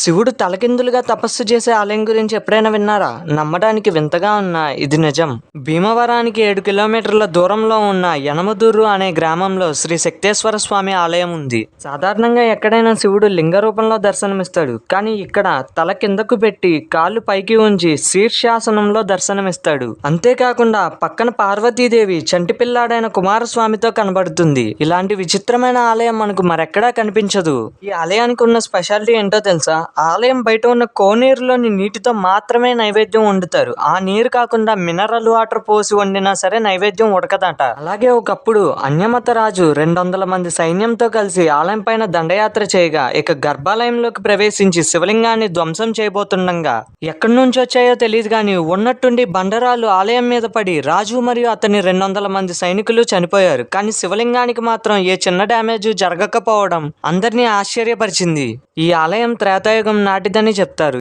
శివుడు తలకిందులుగా తపస్సు చేసే ఆలయం గురించి ఎప్పుడైనా విన్నారా? నమ్మడానికి వింతగా ఉన్నా ఇది నిజం. భీమవరానికి 7 కిలోమీటర్ల దూరంలో ఉన్న యనమదూరు అనే గ్రామంలో శ్రీ శక్తేశ్వర స్వామి ఆలయం ఉంది. సాధారణంగా ఎక్కడైనా శివుడు లింగ రూపంలో దర్శనమిస్తాడు. కానీ ఇక్కడ తల కిందకు పెట్టి కాళ్ళు పైకి ఉంచి శీర్షాసనంలో దర్శనమిస్తాడు. అంతేకాకుండా పక్కన పార్వతీదేవి చంటి పిల్లాడైన కుమారస్వామితో కనబడుతుంది. ఇలాంటి విచిత్రమైన ఆలయం మనకు మరెక్కడా కనిపించదు. ఈ ఆలయానికి ఉన్న స్పెషాలిటీ ఏంటో తెలుసా? ఆలయం బయట ఉన్న కోనేరులోని నీటితో మాత్రమే నైవేద్యం వండుతారు. ఆ నీరు కాకుండా మినరల్ వాటర్ పోసి వండినా సరే నైవేద్యం ఉడకదట. అలాగే ఒకప్పుడు అన్యమత రాజు 200 మంది సైన్యంతో కలిసి ఆలయం పైన దండయాత్ర చేయగా ఇక గర్భాలయంలోకి ప్రవేశించి శివలింగాన్ని ధ్వంసం చేయబోతుండగా ఎక్కడి నుంచి వచ్చాయో తెలియదు కానీ ఉన్నట్టుండి బండరాలు ఆలయం మీద పడి రాజు మరియు అతని 200 మంది సైనికులు చనిపోయారు. కానీ శివలింగానికి మాత్రం ఏ చిన్న డ్యామేజ్ జరగకపోవడం అందరినీ ఆశ్చర్యపరిచింది. ఈ ఆలయం త్రేతాయుగం నాటిదని చెప్తారు.